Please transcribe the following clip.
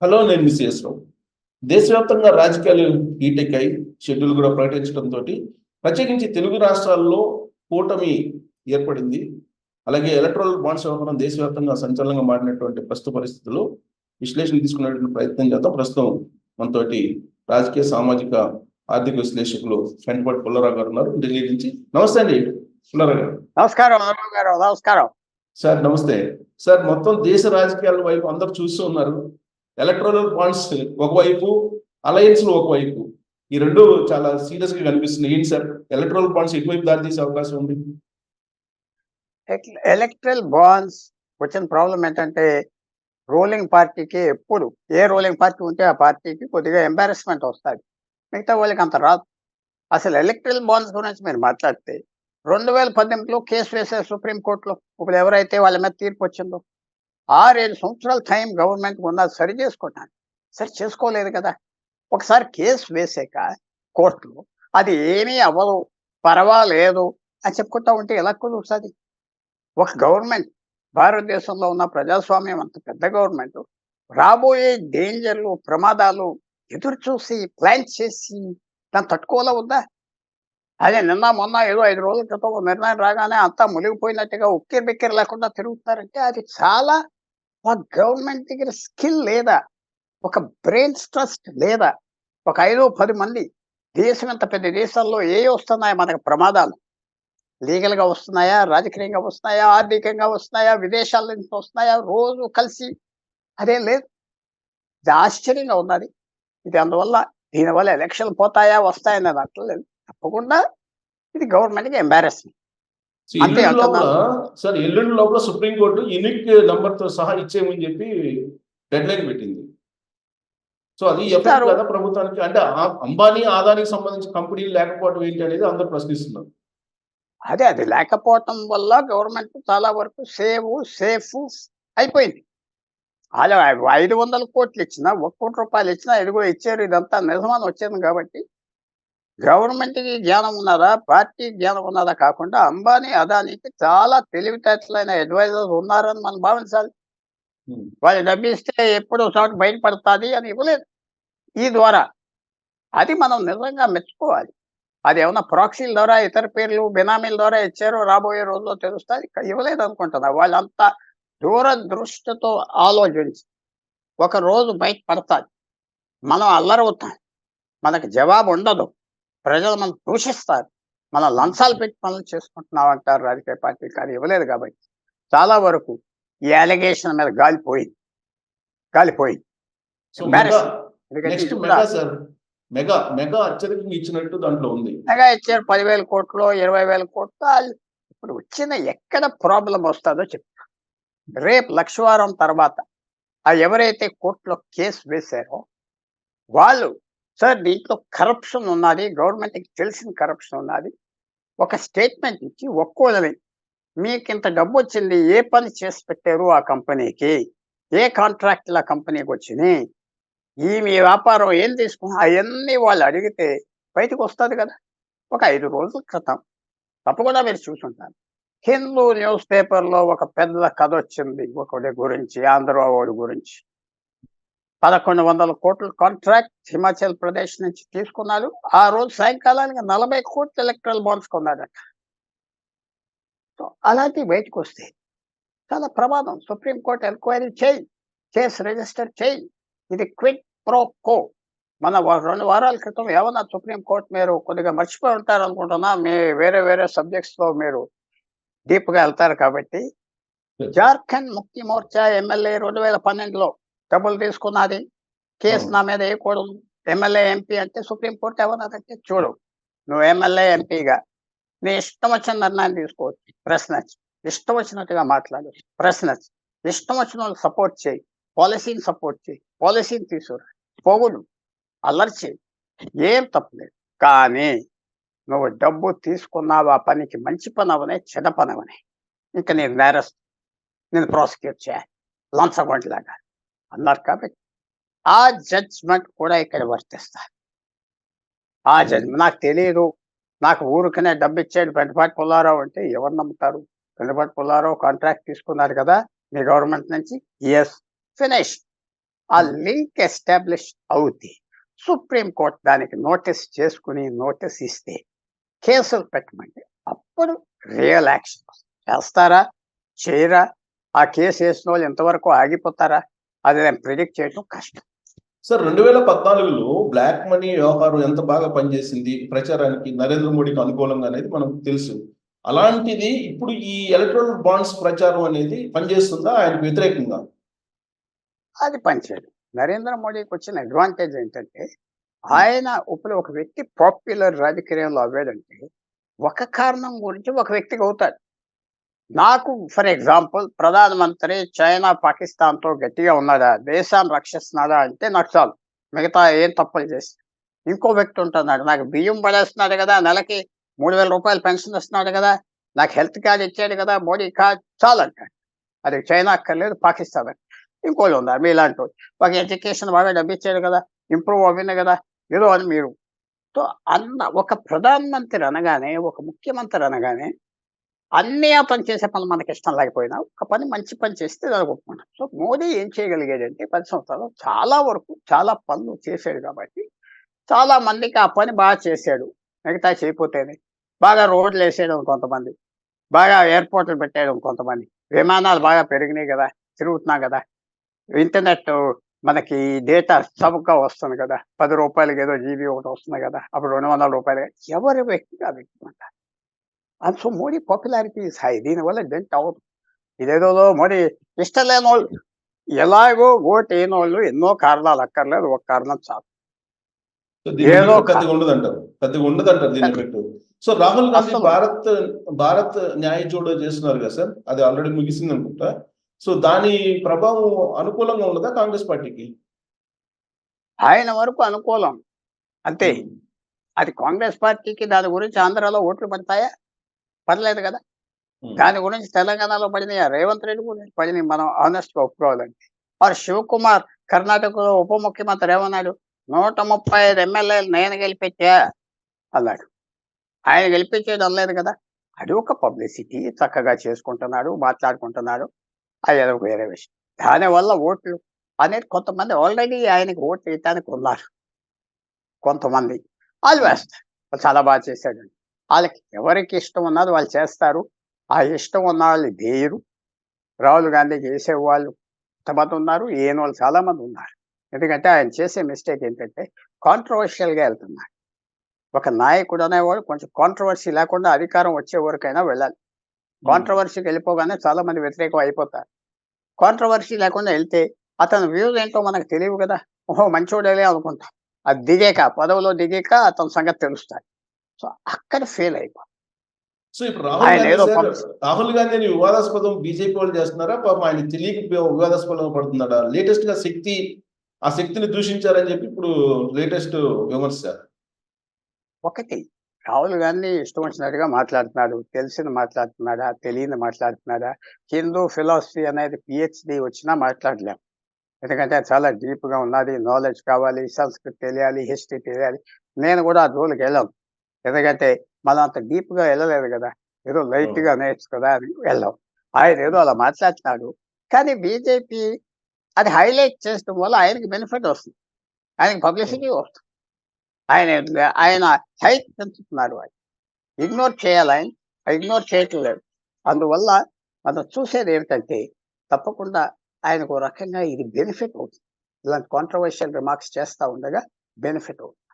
Hello, నేను miss రావు. దేశవ్యాప్తంగా రాజకీయాలు హీటెక్కాయి, షెడ్యూల్ కూడా ప్రకటించడంతో ప్రత్యేకించి తెలుగు రాష్ట్రాల్లో కూటమి ఏర్పడింది. అలాగే ఎలక్ట్రల్ బాండ్స్ వ్యవహారం దేశవ్యాప్తంగా సంచలనంగా మారినటువంటి ప్రస్తుత పరిస్థితుల్లో విశ్లేషణ తీసుకునేటువంటి ప్రయత్నం చేద్దాం. ప్రస్తుతం మనతోటి రాజకీయ, సామాజిక, ఆర్థిక విశ్లేషకులు వెంటపాటి పుల్లారావు గారు ఉన్నారు, ఢిల్లీ నుంచి. నమస్తే అండి పుల్లారావు గారు. నమస్కారం గారు. నమస్కారం సార్. నమస్తే సార్. మొత్తం దేశ రాజకీయాల వైపు అందరు చూస్తూ ఉన్నారు. ఎలక్ట్రల్ బాండ్స్ ఒకవైపు, అలయన్స్ ఒకవైపు, ఈ రెండు చాలా సీరియస్ గా కనిపిస్తున్నాయి. ఏంటి సార్, ఎలక్ట్రల్ బాండ్స్ ఎటువైపు దారి తీసే అవకాశం ఉంది? ఎలక్ట్రల్ బాండ్స్ వచ్చిన ప్రాబ్లం ఏంటంటే, రూలింగ్ పార్టీకి ఎప్పుడు ఏ రూలింగ్ పార్టీ ఉంటే ఆ పార్టీకి కొద్దిగా ఎంబారస్మెంట్ వస్తుంది, మిగతా వాళ్ళకి అంత రాదు. అసలు ఎలక్ట్రల్ బాండ్స్ గురించి మీరు మాట్లాడితే 2018లో కేసు వేశారు సుప్రీంకోర్టులో. ఇప్పుడు ఎవరైతే వాళ్ళ మీద తీర్పు వచ్చిందో 6-7 సంవత్సరాల టైం గవర్నమెంట్ ఉన్నది సరి చేసుకుంటాను. సరి చేసుకోలేదు కదా. ఒకసారి కేసు వేసాక కోర్టులో అది ఏమీ అవ్వదు, పర్వాలేదు అని చెప్పుకుంటా ఉంటే ఎలా కుదురుతుంది? ఒక గవర్నమెంట్, భారతదేశంలో ఉన్న ప్రజాస్వామ్యం అంత పెద్ద గవర్నమెంట్, రాబోయే డేంజర్లు, ప్రమాదాలు ఎదురు చూసి ప్లాన్ చేసి దాన్ని తట్టుకోవాలా వద్దా? అదే నిన్న మొన్న ఏదో 5 రోజుల క్రితం నిర్ణయం రాగానే అంతా మునిగిపోయినట్టుగా ఉక్కిరి బిక్కిరి లేకుండా తిరుగుతున్నారంటే అది చాలా, ఒక గవర్నమెంట్ దగ్గర స్కిల్ లేదా, ఒక బ్రెయిన్ ట్రస్ట్ లేదా, ఒక 5-10 మంది. దేశం ఎంత పెద్ద దేశాల్లో వస్తున్నాయి మనకు ప్రమాదాలు? లీగల్గా వస్తున్నాయా, రాజకీయంగా వస్తున్నాయా, ఆర్థికంగా వస్తున్నాయా, విదేశాల నుంచి వస్తున్నాయా, రోజు కలిసి అదేం లేదు. ఇది ఆశ్చర్యంగా ఉన్నది. ఇది అందువల్ల దీనివల్ల ఎలక్షన్ పోతాయా వస్తాయని నేను అంటలేదు. తప్పకుండా ఇది గవర్నమెంట్కి ఎంబారస్మెంట్. సార్, ఎల్లుండి లోపల సుప్రీంకోర్టు యూనిక్ నంబర్ తో సహా ఇచ్చేయమని చెప్పి డెడ్ లైన్ పెట్టింది. సో అది ఎఫెక్ట్ కదా ప్రభుత్వానికి? అంటే అంబానీ, ఆదానికి సంబంధించిన కంపెనీలు లేకపోవడం ఏంటి అనేది అందరూ ప్రశ్నిస్తున్నారు. అది లేకపోవటం వల్ల గవర్నమెంట్ చాలా వరకు సేఫ్ అయిపోయింది. అలా 500 కోట్లు ఇచ్చినా, 1 కోటి రూపాయలు ఇచ్చినా ఎదుగో ఇచ్చారు, ఇదంతా నిజమని వచ్చింది. కాబట్టి గవర్నమెంట్కి జ్ఞానం ఉన్నదా, పార్టీ జ్ఞానం ఉన్నదా కాకుండా అంబానీ, అదానికి చాలా తెలివితేటలైన అడ్వైజర్స్ ఉన్నారని మనం భావించాలి. వాళ్ళు డబ్బిస్తే ఎప్పుడో చోట బయటపడుతుంది అని ఇవ్వలేదు. ఈ ద్వారా అది మనం నిజంగా మెచ్చుకోవాలి. అది ఏమన్నా ప్రాక్సీల ద్వారా, ఇతర పేర్లు, బినామీల ద్వారా ఇచ్చారో రాబోయే రోజుల్లో తెలుస్తుంది. ఇవ్వలేదు అనుకుంటున్నా. వాళ్ళంతా దూరదృష్టితో ఆలోచించి ఒక రోజు బయటపడతాది, మనం అల్లరవుతాం, మనకు జవాబు ఉండదు, ప్రజలు మనం దూషిస్తారు, మనం లంచాలు పెట్టి పనులు చేసుకుంటున్నాం అంటారు రాజకీయ పార్టీ. కానీ ఇవ్వలేదు. కాబట్టి చాలా వరకు ఈ అలిగేషన్ మీద గాలిపోయింది. మెగా అత్యధికంగా ఇచ్చినట్టు దాంట్లో ఉంది. మెగా ఇచ్చారు 10,000 కోట్లు, 20,000 కోట్లు. ఇప్పుడు వచ్చిన ఎక్కడ ప్రాబ్లం వస్తుందో చెప్తా. రేపు లక్షవారం తర్వాత ఎవరైతే కోర్టులో కేసు వేశారో వాళ్ళు, సార్ దీంట్లో కరప్షన్ ఉన్నది, గవర్నమెంట్కి తెలిసిన కరప్షన్ ఉన్నది, ఒక స్టేట్మెంట్ ఇచ్చి ఒక్కోళ్ళని మీకు ఇంత డబ్బు వచ్చింది, ఏ పని చేసి పెట్టారు ఆ కంపెనీకి, ఏ కాంట్రాక్ట్లు ఆ కంపెనీకి వచ్చినాయి, మీ వ్యాపారం ఏం తీసుకున్నా, అవన్నీ వాళ్ళు అడిగితే బయటకు వస్తుంది కదా. ఒక 5 రోజుల క్రితం తప్పకుండా మీరు చూసుంటారు, హిందూ న్యూస్ పేపర్లో ఒక పెద్ద కథ వచ్చింది ఒకటి గురించి, ఆంధ్రవాడి గురించి. 1,100 కోట్ల కాంట్రాక్ట్ హిమాచల్ ప్రదేశ్ నుంచి తీసుకున్నారు. ఆ రోజు సాయంకాలానికి 40 కోట్ల ఎలక్ట్రల్ బాండ్స్ కొన్నారట. సో అలాంటివి బయటకు వస్తే చాలా ప్రమాదం. సుప్రీంకోర్టు ఎంక్వైరీ చేయి, కేసు రిజిస్టర్ చేయి. ఇది క్విడ్ ప్రో కో. మన 2 వారాల క్రితం ఏమన్నా సుప్రీంకోర్టు, మీరు కొద్దిగా మర్చిపోయి ఉంటారు అనుకుంటున్నా, మీ వేరే సబ్జెక్ట్స్లో మీరు డీప్గా వెళ్తారు కాబట్టి. జార్ఖండ్ ముక్తి మోర్చా ఎమ్మెల్యే 2012లో డబ్బులు తీసుకున్నది, కేసు నా మీద వేయకూడదు, ఎమ్మెల్యే ఎంపీ అంటే సుప్రీంకోర్టు ఏమన్నదంటే, చూడు నువ్వు ఎమ్మెల్యే ఎంపీగా నీ ఇష్టం వచ్చిన నిర్ణయం తీసుకోవచ్చు, ప్రశ్నచ్చు, ఇష్టం వచ్చినట్టుగా మాట్లాడు, ప్రశ్నచ్చు, ఇష్టం వచ్చిన వాళ్ళు సపోర్ట్ చేయి, పాలసీని సపోర్ట్ చేయి, పాలసీని తీసుకురా, పోగులు, అల్లరి చేయి, ఏం తప్పలేదు. కానీ నువ్వు డబ్బు తీసుకున్నావు, ఆ పనికి మంచి పని అవనే, చెడ్డ పని అవనే, ఇంకా నేను నేరస్తు, నేను ప్రాసిక్యూట్ చేయాలి, లంచగొండలాగా అన్నారు. కాబట్టి ఆ జడ్జ్మెంట్ కూడా ఇక్కడ వర్తిస్తారు. ఆ జడ్జ్మెంట్ నాకు తెలియదు, నాకు ఊరికనే డబ్బు ఇచ్చాడు వెంటపాటి పుల్లారావు అంటే ఎవరు నమ్ముతారు? వెంటపాటి పుల్లారావు కాంట్రాక్ట్ తీసుకున్నారు కదా మీ గవర్నమెంట్ నుంచి, ఎస్, ఫినిష్. ఆ లింక్ ఎస్టాబ్లిష్ అవుద్ది. సుప్రీం కోర్ట్ దానికి నోటీస్ చేసుకుని నోటీస్ ఇస్తే కేసులు పెట్టమంటే అప్పుడు రియల్ యాక్షన్ చేస్తారా, చేయరా? ఆ కేసు వేసిన వాళ్ళు ఎంతవరకు ఆగిపోతారా? అది నేను ప్రిడిక్ట్ చేయడం కష్టం. సార్ 2014లో బ్లాక్ మనీ వ్యవహారం ఎంత బాగా పనిచేసింది ప్రచారానికి నరేంద్ర మోడీకి అనుకూలంగా అనేది మనకు తెలుసు. అలాంటిది ఇప్పుడు ఈ ఎలక్ట్రల్ బాండ్స్ ప్రచారం అనేది పనిచేస్తుందా ఆయనకు వ్యతిరేకంగా? అది పనిచేయదు. నరేంద్ర మోడీకి వచ్చిన అడ్వాంటేజ్ ఏంటంటే, ఆయన ఇప్పుడు ఒక వ్యక్తి పాపులర్ రాజకీయంలో అవ్వాడంటే, ఒక కారణం గురించి ఒక వ్యక్తికి అవుతాడు. నాకు ఫర్ ఎగ్జాంపుల్ ప్రధానమంత్రి చైనా, పాకిస్తాన్‌తో గట్టిగా ఉన్నాడా? దేశాన్ని రక్షిస్తున్నాడా అంటే నాకు చాలు. మిగతా ఏం తప్పులు చేసి. ఇంకో వ్యక్తి ఉంటున్నాడు. నాకు బియ్యం పడేస్తున్నాడు కదా! నెలకి రూ. 3000 పెన్షన్ ఇస్తున్నాడు కదా! నాకు హెల్త్ కార్డ్ ఇచ్చాడు కదా! మోడీ కార్డ్ చాలంటాడు. అది చైనా అక్కర్లేదు, పాకిస్తాన్ అక్కర్లేదు. ఇంకోళ్ళు ఉన్నారు మీలాంటోళ్ళు. ఒక ఎడ్యుకేషన్ బాగా డబ్బిచ్చాడు కదా! ఇంప్రూవ్ అవ్వింది కదా! ఏదో అని మీరు. సో, ఒక ప్రధానమంత్రి అనగానే, ఒక ముఖ్యమంత్రి అనగానే అన్నీ ఆ పని చేసే పనులు మనకిష్టం లేకపోయినా, ఒక పని మంచి పని చేస్తే దానికి ఒప్పుకుంటాం. సో, మోడీ ఏం చేయగలిగాడంటే 10 సంవత్సరాల్లో చాలా వరకు చాలా పనులు చేశాడు కాబట్టి, చాలా మందికి ఆ పని బాగా చేశాడు. మిగతాయి చేయకపోతేనే. బాగా రోడ్లేసాడు కొంతమంది. బాగా ఎయిర్‌పోర్ట్‌లు పెట్టాడు కొంతమంది. విమానాలు బాగా పెరిగినాయి గదా! తిరుగుతున్నాం గదా! ఇంటర్నెట్ మనకి డేటా చౌకగా వస్తుంది గదా! రూ. 10 ఏదో జీబీ ఒకటి వస్తుంది గదా! అప్పుడు రూ. 200 ఎవరి వ్యక్తికి ఆ వ్యక్తి మాట. And so Modi popularity is high. దీనివల్ల డెంట్ అవ్వదు. ఇదేదో మోడీ ఇష్టం లేనోళ్ళు ఎలాగో ఓటేయనోళ్ళు ఎన్నో కారణాలు అక్కర్లేదు. ఒక కారణం చాలు. సో దీని ఏదో ఎఫెక్ట్ పెద్దగా ఉండదంటారు. పెద్దగా ఉండదంటారు దీని ఎఫెక్ట్. సో రాహుల్ గాంధీ అస్సలు భారత్ న్యాయ జోడో చేస్తున్నారు కదా సార్. అది ఆల్రెడీ ముగిసింది అనుకుంటా. సో దాని ప్రభావం అనుకూలంగా ఉండదా కాంగ్రెస్ పార్టీకి? ఆయన వరకు అనుకూలం. అంతే. ఉమ్, అది కాంగ్రెస్ పార్టీకి దాని గురించి ఆంధ్రాలో ఓట్లు పడతాయా? పడలేదు గదా! ఉమ్, దాని గురించి తెలంగాణలో పడినాయా? రేవంత్ రెడ్డి గురించి పడినాయి మనం హానెస్ట్‌గా ఒప్పుకోవాలంటే. మరి శివకుమార్ కర్ణాటకలో ఉప ముఖ్యమంత్రి ఏమన్నాడు? 135 ఎమ్మెల్యేలు నేను గెలిపించా అన్నాడు. ఆయన గెలిపించేది అనలేదు కదా! అది ఒక పబ్లిసిటీ చక్కగా చేసుకుంటున్నాడు, మాట్లాడుకుంటున్నాడు. అదేదో వేరే విషయం. దానివల్ల ఓట్లు అనేది కొంతమంది ఆల్రెడీ ఆయనకి ఓట్లేయటానికి ఉన్నారు. కొంతమంది. ఆళ్ళు ఉమ్. వేస్తారు. వాళ్ళు చాలా బాగా చేశాడని. ఆళ్ళకి ఎవరికి ఇష్టం ఉన్నది వాళ్ళు చేస్తారు. ఆ ఇష్టం ఉన్నవాళ్ళు వేయరు. రాహుల్ గాంధీకి ఏసేవాళ్ళు కొంతమంది ఉన్నారు. ఏయనోళ్ళు చాలా మంది ఉన్నారు. ఎందుకంటే ఆయన చేసే మిస్టేక్ ఏంటంటే కాంట్రోవర్షియల్‌గా ఎళ్తున్నాడు. ఒక నాయకుడు అనేవాడు కొంచెం కాంట్రోవర్సీ లేకుండా అధికారం వచ్చే వరకైనా వెళ్ళాలి. కాంట్రోవర్సీకి వెళ్ళిపోగానే చాలా మంది వ్యతిరేకం అయిపోతారు. కాంట్రోవర్సీ లేకుండా ఎళ్తే అతని వ్యూస్ ఏంటో మనకు తెలియవు కదా! ఓహో! మంచోడేలే అనుకుంటాం. అది దిగాక పదవిలో దిగాక అతని సంగతి తెలుస్తాది. సో, అక్కడ ఫెయిల్ అయిపోయాం. సో ఇప్పుడు రాహుల్ ఆయన గాంధీ ఏదో సార్, రాహుల్ గాంధీని వివాదాస్పదం బీజేపీ వాళ్ళు చేస్తున్నారా? పాపం ఆయన తెలియక వివాదాస్పదం పడుతున్నాడా? లేటెస్ట్ గా ఆ శక్తిని దూషించారని చెప్పి ఇప్పుడు లేటెస్ట్ విమర్శ. ఒకటి రాహుల్ గాంధీ ఇష్టం వచ్చినట్టుగా మాట్లాడుతున్నాడు. తెలిసింది మాట్లాడుతున్నాడా? తెలియనిది మాట్లాడుతున్నాడా? హిందూ ఫిలాసఫీ అనేది పీహెచ్‌డీ వచ్చినా మాట్లాడలేం. ఎందుకంటే అది చాలా డీప్‌గా ఉన్నది. నాలెడ్జ్ కావాలి, సంస్కృతి తెలియాలి, హిస్టరీ తెలియాలి. నేను కూడా ఆ జోలికెళ్ళను. ఎందుకంటే మనం అంత డీప్‌గా ఎళ్ళలేదు గదా! ఏదో లైట్‌గా నేర్చు కదా అని వెళ్ళాం. ఆయనేదో అలా మాట్లాడుతున్నాడు. కానీ బీజేపీ అది హైలైట్ చేయడం వల్ల ఆయనకి బెనిఫిట్ వస్తుంది. ఆయనకి పబ్లిసిటీ వస్తుంది. ఆయన హైప్ పెంచుతున్నారు ఆయన. ఇగ్నోర్ చేయాలాయన. ఇగ్నోర్ చేయట్లేదు. అందువల్ల మనం చూసేదేంటంటే తప్పకుండా ఆయనకు ఓ రకంగా ఇది బెనిఫిట్ అవుతుంది. ఇలాంటి కాంట్రోవర్షియల్ రిమార్క్స్ చేస్తా ఉండగా బెనిఫిట్ అవుతుంది.